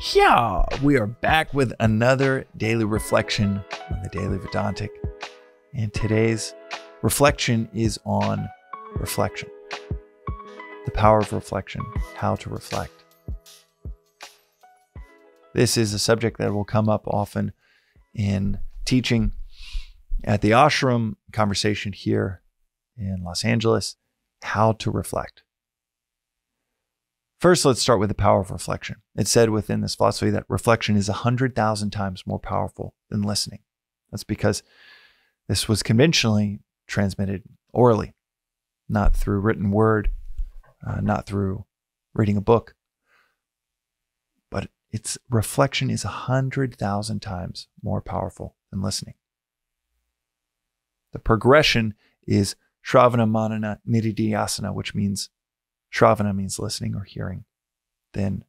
Yeah, we are back with another daily reflection on the Daily Vedantic. And today's reflection is on reflection. The power of reflection, how to reflect. This is a subject that will come up often in teaching at the ashram, conversation here in Los Angeles, how to reflect. First, let's start with the power of reflection. It's said within this philosophy that reflection is 100,000 times more powerful than listening. That's because this was conventionally transmitted orally, not through written word, not through reading a book. But its reflection is 100,000 times more powerful than listening. The progression is Shravana, Manana, Nididhyasana, which means Shravana means listening or hearing. Then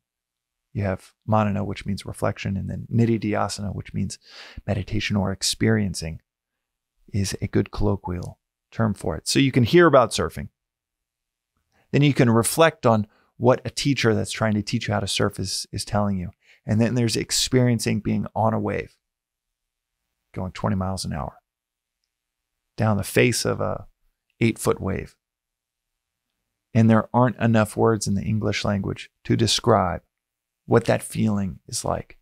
you have Manana, which means reflection, and then Nididhyasana, which means meditation or experiencing, is a good colloquial term for it. So you can hear about surfing. Then you can reflect on what a teacher that's trying to teach you how to surf is telling you. And then there's experiencing being on a wave, going 20 miles an hour, down the face of a 8-foot wave. And there aren't enough words in the English language to describe what that feeling is like.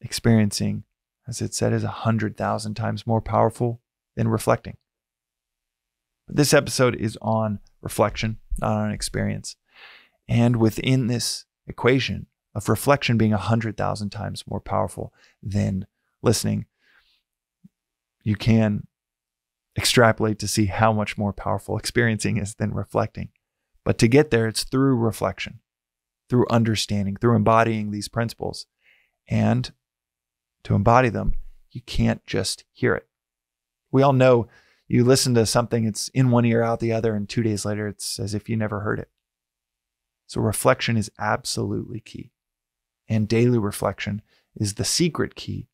Experiencing, as it said, is 100,000 times more powerful than reflecting. But this episode is on reflection, not on experience. And within this equation of reflection being 100,000 times more powerful than listening, you can extrapolate to see how much more powerful experiencing is than reflecting. But to get there, it's through reflection, through understanding, through embodying these principles. And to embody them, you can't just hear it. We all know you listen to something, it's in one ear, out the other, and 2 days later, it's as if you never heard it. So reflection is absolutely key. And daily reflection is the secret key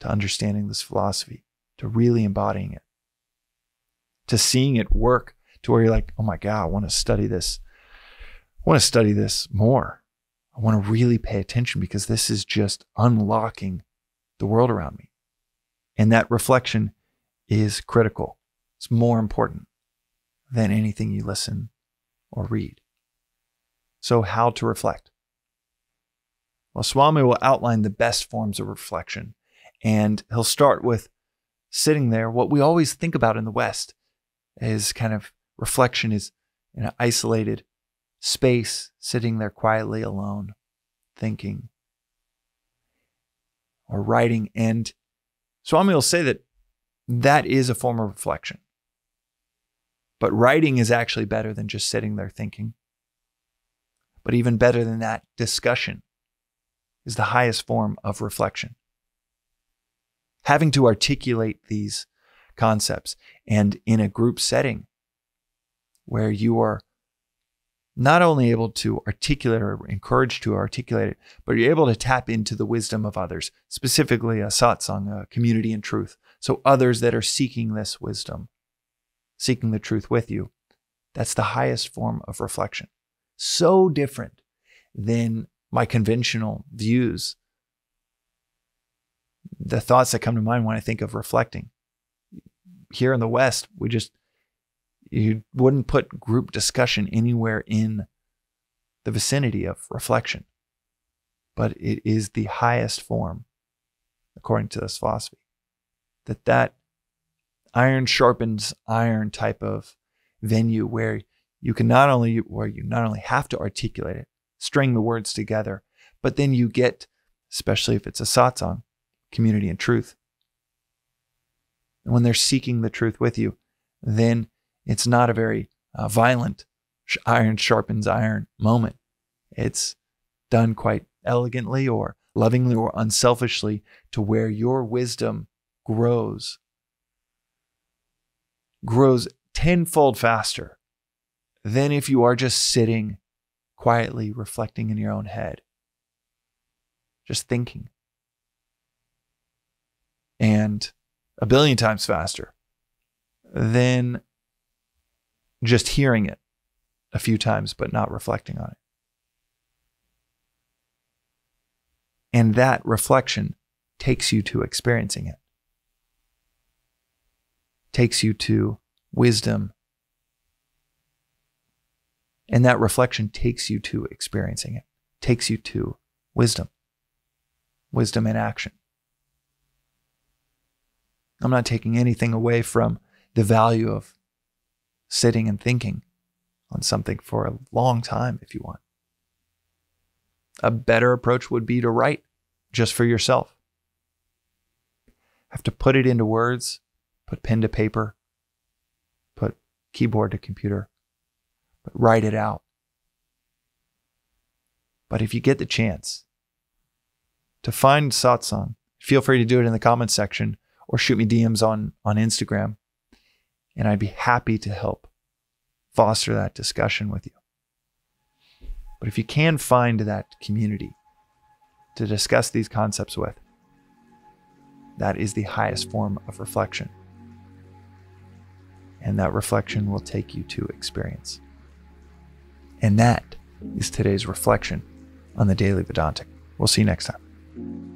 to understanding this philosophy, to really embodying it, to seeing it work to where you're like, oh my God, I want to study this. I want to study this more. I want to really pay attention because this is just unlocking the world around me. And that reflection is critical. It's more important than anything you listen or read. So how to reflect? Well, Swami will outline the best forms of reflection. And he'll start with sitting there. What we always think about in the West is kind of reflection is in an isolated space, sitting there quietly alone, thinking or writing. And Swami will say that that is a form of reflection. But writing is actually better than just sitting there thinking. But even better than that, discussion is the highest form of reflection. Having to articulate these concepts and in a group setting where you are not only able to articulate or encouraged to articulate it, but you're able to tap into the wisdom of others, specifically a satsang, a community in truth. So others that are seeking this wisdom, seeking the truth with you, that's the highest form of reflection. So different than my conventional views. The thoughts that come to mind when I think of reflecting. Here in the West, you wouldn't put group discussion anywhere in the vicinity of reflection. But it is the highest form, according to this philosophy. That iron sharpens iron type of venue where you not only have to articulate it, string the words together, but then you get, especially if it's a satsang, community and truth. And when they're seeking the truth with you, then it's not a very violent iron sharpens iron moment. It's done quite elegantly or lovingly or unselfishly to where your wisdom grows tenfold faster than if you are just sitting quietly reflecting in your own head, just thinking. And a billion times faster than just hearing it a few times but not reflecting on it. And that reflection takes you to experiencing it, takes you to wisdom. And that reflection takes you to experiencing it, takes you to wisdom, wisdom in action. I'm not taking anything away from the value of sitting and thinking on something for a long time if you want. A better approach would be to write just for yourself. Have to put it into words, put pen to paper, put keyboard to computer, but write it out. But if you get the chance to find satsang, feel free to do it in the comments section or shoot me DMs on Instagram, and I'd be happy to help foster that discussion with you. But if you can find that community to discuss these concepts with, that is the highest form of reflection. And that reflection will take you to experience. And that is today's reflection on the Daily Vedantic. We'll see you next time.